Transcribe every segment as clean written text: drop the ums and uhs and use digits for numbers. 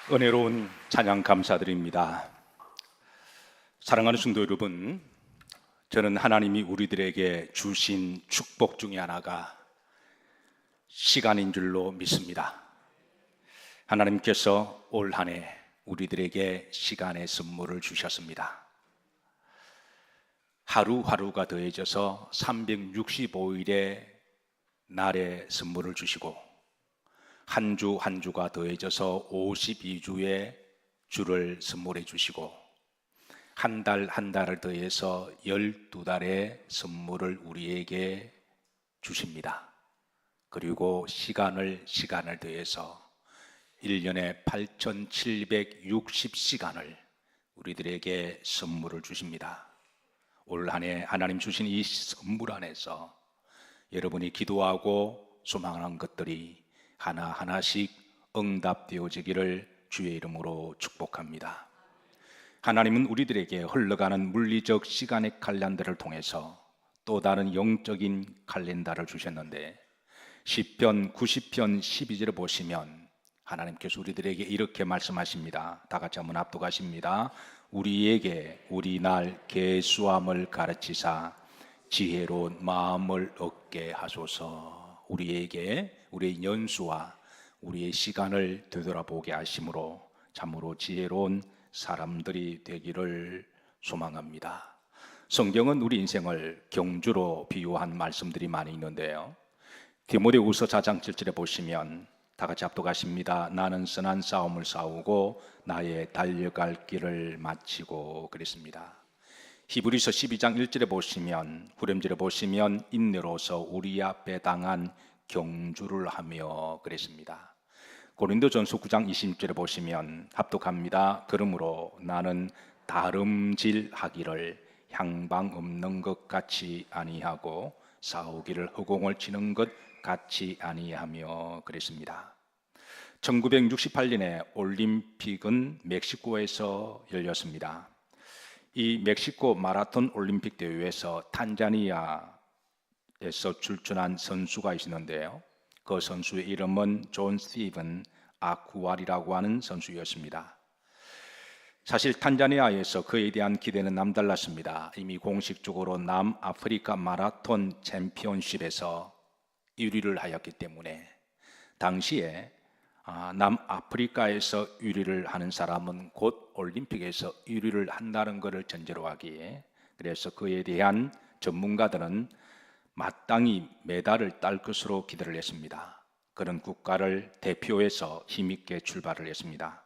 은혜로운 찬양 감사드립니다. 사랑하는 성도 여러분, 저는 하나님이 우리들에게 주신 축복 중에 하나가 시간인 줄로 믿습니다. 하나님께서 올 한 해 우리들에게 시간의 선물을 주셨습니다. 하루하루가 더해져서 365일의 날의 선물을 주시고 한 주 한 주가 더해져서 52주의 주를 선물해 주시고 한 달 한 달을 더해서 12달의 선물을 우리에게 주십니다. 그리고 시간을 더해서 1년에 8760시간을 우리들에게 선물을 주십니다. 올 한 해 하나님 주신 이 선물 안에서 여러분이 기도하고 소망하는 것들이 하나하나씩 응답되어지기를 주의 이름으로 축복합니다. 하나님은 우리들에게 흘러가는 물리적 시간의 칼렌더를 통해서 또 다른 영적인 칼렌더를 주셨는데 시편 90편 12절을 보시면 하나님께서 우리들에게 이렇게 말씀하십니다. 다 같이 한번 압독하십니다. 우리에게 우리 날 계수함을 가르치사 지혜로운 마음을 얻게 하소서. 우리에게 우리의 연수와 우리의 시간을 되돌아보게 하심으로 참으로 지혜로운 사람들이 되기를 소망합니다. 성경은 우리 인생을 경주로 비유한 말씀들이 많이 있는데요. 디모데후서 4장 7절에 보시면 다 같이 압독하십니다. 나는 선한 싸움을 싸우고 나의 달려갈 길을 마치고 그랬습니다. 히브리서 12장 1절에 보시면 후렴절에 보시면 인내로서 우리 앞에 당한 경주를 하며 그랬습니다. 고린도전서 9장 20절에 보시면 합독합니다. 그러므로 나는 다름질하기를 향방 없는 것 같이 아니하고 싸우기를 허공을 치는 것 같이 아니하며 그랬습니다. 1968년에 올림픽은 멕시코에서 열렸습니다. 이 멕시코 마라톤 올림픽 대회에서 탄자니아에서 출전한 선수가 있었는데요. 그 선수의 이름은 존 스티븐 아쿠아리라고 하는 선수였습니다. 사실 탄자니아에서 그에 대한 기대는 남달랐습니다. 이미 공식적으로 남아프리카 마라톤 챔피언십에서 1위를 하였기 때문에 당시에 남아프리카에서 1위를 하는 사람은 곧 올림픽에서 1위를 한다는 것을 전제로 하기에 그래서 그에 대한 전문가들은 마땅히 메달을 딸 것으로 기대를 했습니다. 그런 국가를 대표해서 힘있게 출발을 했습니다.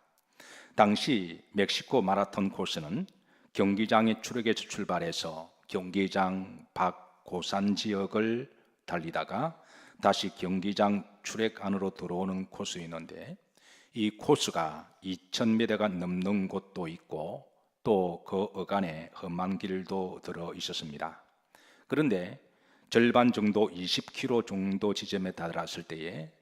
당시 멕시코 마라톤 코스는 경기장의 출역에서 출발해서 경기장 밖 고산 지역을 달리다가 다시 경기장 출액 안으로 들어오는 코스였는데 이 코스가 2000m가 넘는 곳도 있고 또 그 어간에 험한 길도 들어 있었습니다. 그런데 절반 정도 20km 정도 지점에 달았을 때에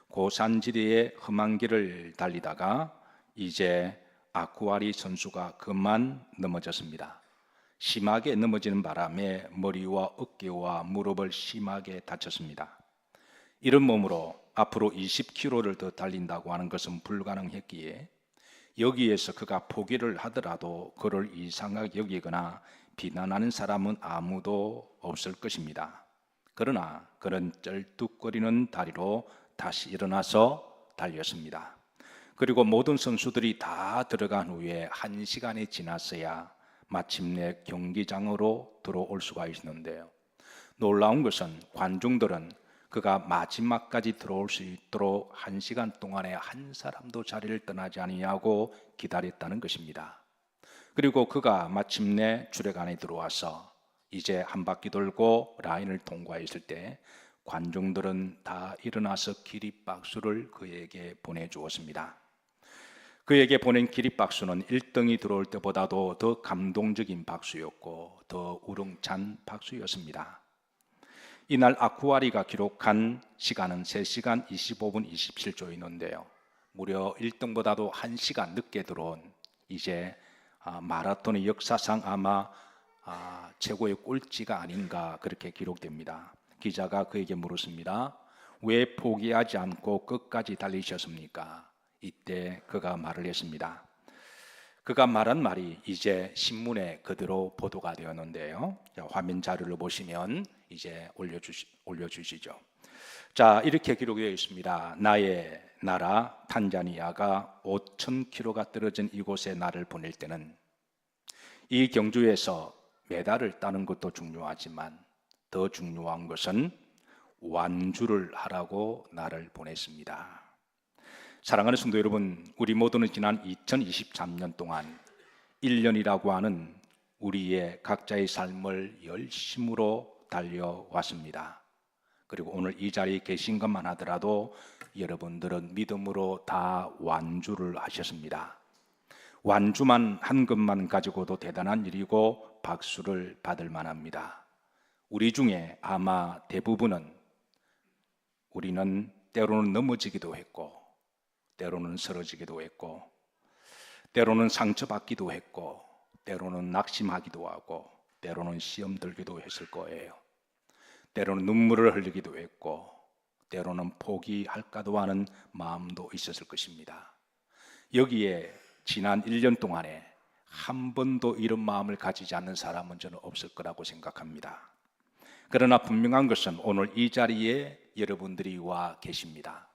고산지대의 험한 길을 달리다가 이제 아쿠아리 선수가 그만 넘어졌습니다. 심하게 넘어지는 바람에 머리와 어깨와 무릎을 심하게 다쳤습니다. 이런 몸으로 앞으로 20km를 더 달린다고 하는 것은 불가능했기에 여기에서 그가 포기를 하더라도 그를 이상하게 여기거나 비난하는 사람은 아무도 없을 것입니다. 그러나 그는 쩔뚝거리는 다리로 다시 일어나서 달렸습니다. 그리고 모든 선수들이 다 들어간 후에 1시간이 지났어야 마침내 경기장으로 들어올 수가 있는데요. 놀라운 것은 관중들은 그가 마지막까지 들어올 수 있도록 1시간 동안에 한 사람도 자리를 떠나지 아니하고 기다렸다는 것입니다. 그리고 그가 마침내 주례 안에 들어와서 이제 한 바퀴 돌고 라인을 통과했을 때 관중들은 다 일어나서 기립박수를 그에게 보내주었습니다. 그에게 보낸 기립박수는 1등이 들어올 때보다도 더 감동적인 박수였고 더 우렁찬 박수였습니다. 이날 아쿠아리가 기록한 시간은 3시간 25분 27초였는데요. 무려 1등보다도 1시간 늦게 들어온 이제 마라톤의 역사상 아마 최고의 꼴찌가 아닌가 그렇게 기록됩니다. 기자가 그에게 물었습니다. 왜 포기하지 않고 끝까지 달리셨습니까? 이때 그가 말을 했습니다. 그가 말한 말이 이제 신문에 그대로 보도가 되었는데요. 자, 화면 자료를 보시면 이제 올려주시죠. 자, 이렇게 기록되어 있습니다. 나의 나라 탄자니아가 5,000km가 떨어진 이곳에 나를 보낼 때는 이 경주에서 메달을 따는 것도 중요하지만 더 중요한 것은 완주를 하라고 나를 보냈습니다. 사랑하는 성도 여러분, 우리 모두는 지난 2023년 동안 1년이라고 하는 우리의 각자의 삶을 열심으로 달려왔습니다. 그리고 오늘 이 자리에 계신 것만 하더라도 여러분들은 믿음으로 다 완주를 하셨습니다. 완주만 한 것만 가지고도 대단한 일이고 박수를 받을 만합니다. 우리 중에 아마 대부분은 우리는 때로는 넘어지기도 했고, 때로는 쓰러지기도 했고, 때로는 상처받기도 했고, 때로는 낙심하기도 하고, 때로는 시험 들기도 했을 거예요. 때로는 눈물을 흘리기도 했고, 때로는 포기할까도 하는 마음도 있었을 것입니다. 여기에 지난 1년 동안에 한 번도 이런 마음을 가지지 않는 사람은 저는 없을 거라고 생각합니다. 그러나 분명한 것은 오늘 이 자리에 여러분들이 와 계십니다.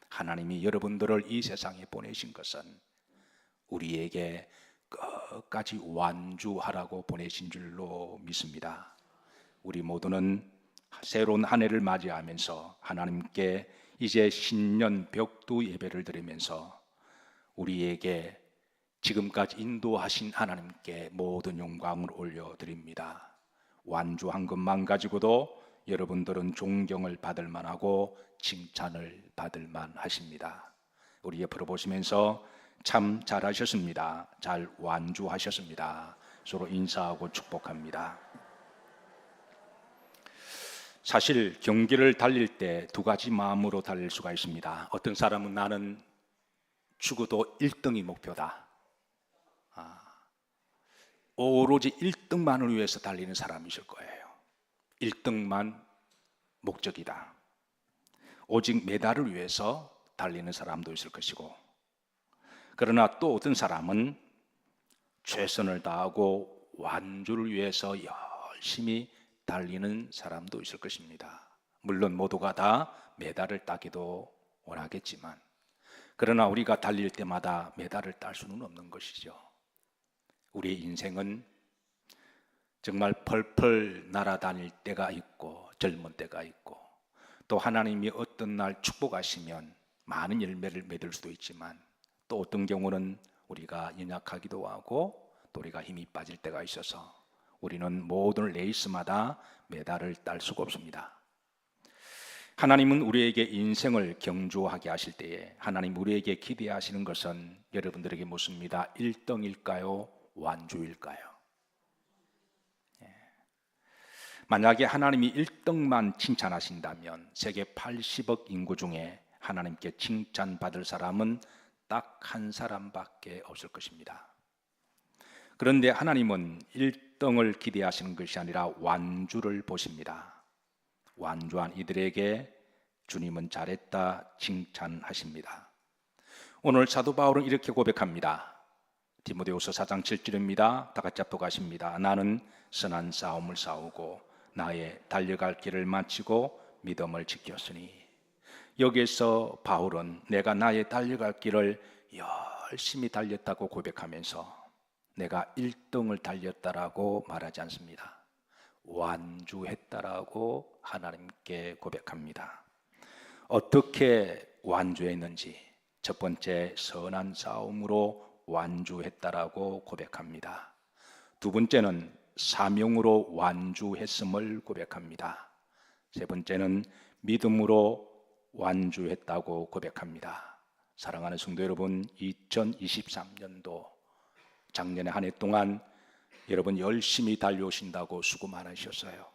하나님이 여러분들을 이 세상에 보내신 것은 우리에게 끝까지 완주하라고 보내신 줄로 믿습니다. 우리 모두는 새로운 한 해를 맞이하면서 하나님께 이제 신년 벽두 예배를 드리면서 우리에게 지금까지 인도하신 하나님께 모든 영광을 올려드립니다. 완주한 것만 가지고도 여러분들은 존경을 받을 만하고 칭찬을 받을 만하십니다. 우리 옆으로 보시면서 참 잘하셨습니다. 잘 완주하셨습니다. 서로 인사하고 축복합니다. 사실 경기를 달릴 때 두 가지 마음으로 달릴 수가 있습니다. 어떤 사람은 나는 죽어도 1등이 목표다. 오로지 1등만을 위해서 달리는 사람이 있을 거예요. 1등만 목적이다. 오직 메달을 위해서 달리는 사람도 있을 것이고, 그러나 또 어떤 사람은 최선을 다하고 완주를 위해서 열심히 달리는 사람도 있을 것입니다. 물론 모두가 다 메달을 따기도 원하겠지만, 그러나 우리가 달릴 때마다 메달을 딸 수는 없는 것이죠. 우리의 인생은 정말 펄펄 날아다닐 때가 있고 젊은 때가 있고, 또 하나님이 어떤 날 축복하시면 많은 열매를 맺을 수도 있지만, 또 어떤 경우는 우리가 연약하기도 하고 또 우리가 힘이 빠질 때가 있어서 우리는 모든 레이스마다 메달을 딸 수가 없습니다. 하나님은 우리에게 인생을 경주하게 하실 때에 하나님 우리에게 기대하시는 것은 여러분들에게 묻습니다. 1등일까요? 완주일까요? 만약에 하나님이 1등만 칭찬하신다면 세계 80억 인구 중에 하나님께 칭찬받을 사람은 딱 한 사람밖에 없을 것입니다. 그런데 하나님은 1등을 기대하시는 것이 아니라 완주를 보십니다. 완주한 이들에게 주님은 잘했다 칭찬하십니다. 오늘 사도 바울은 이렇게 고백합니다. 디모데후서 4장 7절입니다. 다 같이 앞으로 가십니다. 나는 선한 싸움을 싸우고 나의 달려갈 길을 마치고 믿음을 지켰으니. 여기에서 바울은 내가 나의 달려갈 길을 열심히 달렸다고 고백하면서 내가 1등을 달렸다라고 말하지 않습니다. 완주했다라고 하나님께 고백합니다. 어떻게 완주했는지 첫 번째 선한 싸움으로 완주했다라고 고백합니다. 두 번째는 사명으로 완주했음을 고백합니다. 세 번째는 믿음으로 완주했다고 고백합니다. 사랑하는 성도 여러분, 2023년도 작년에 한 해 동안 여러분 열심히 달려오신다고 수고 많으셨어요.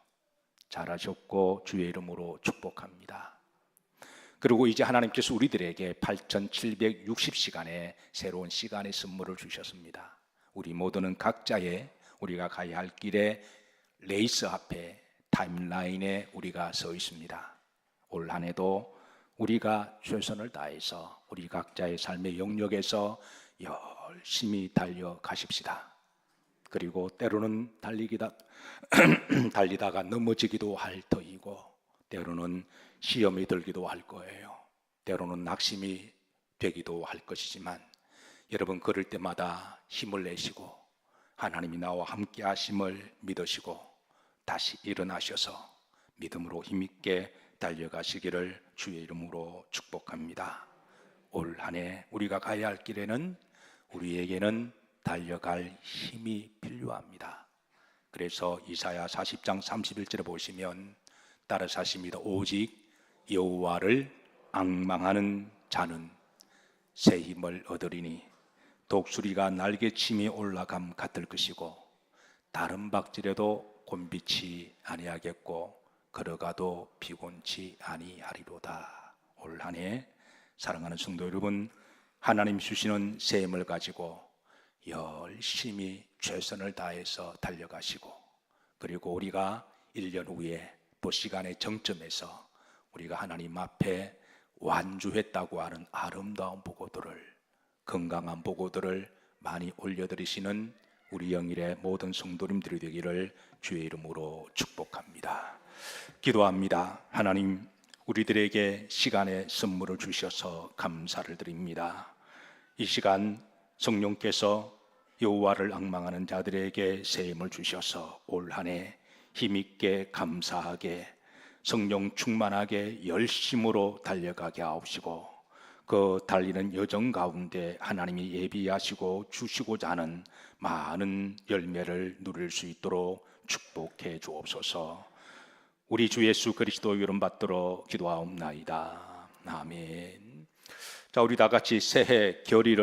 잘하셨고 주의 이름으로 축복합니다. 그리고 이제 하나님께서 우리들에게 8,760시간의 새로운 시간의 선물을 주셨습니다. 우리 모두는 각자의 우리가 가야 할 길에 레이스 앞에 타임라인에 우리가 서 있습니다. 올 한 해도 우리가 최선을 다해서 우리 각자의 삶의 영역에서 열심히 달려가십시다. 그리고 때로는 달리다가 넘어지기도 할 터이고, 때로는 시험이 들기도 할 거예요. 때로는 낙심이 되기도 할 것이지만, 여러분 그럴 때마다 힘을 내시고 하나님이 나와 함께 하심을 믿으시고 다시 일어나셔서 믿음으로 힘있게 달려가시기를 주의 이름으로 축복합니다. 올 한 해 우리가 가야 할 길에는 우리에게는 달려갈 힘이 필요합니다. 그래서 이사야 40장 31절에 보시면 따라서 하십니다. 오직 여호와를 앙망하는 자는 새 힘을 얻으리니 독수리가 날개침이 올라감 같을 것이고 다른 박질에도 곤비치 아니하겠고 걸어가도 피곤치 아니하리로다. 올 한 해 사랑하는 성도 여러분, 하나님 주시는 새 힘을 가지고 열심히 최선을 다해서 달려가시고, 그리고 우리가 1년 후에 또 시간의 정점에서 우리가 하나님 앞에 완주했다고 하는 아름다운 보고들을, 건강한 보고들을 많이 올려드리시는 우리 영일의 모든 성도님들이 되기를 주의 이름으로 축복합니다. 기도합니다. 하나님, 우리들에게 시간의 선물을 주셔서 감사를 드립니다. 이 시간 성령께서 여호와를 앙망하는 자들에게 새 힘을 주셔서 올 한 해 힘있게 감사하게 성령 충만하게 열심으로 달려가게 하옵시고, 그 달리는 여정 가운데 하나님이 예비하시고 주시고자 하는 많은 열매를 누릴 수 있도록 축복해 주옵소서. 우리 주 예수 그리스도 이름 받들어 기도하옵나이다. 아멘. 자, 우리 다 같이 새해 결의를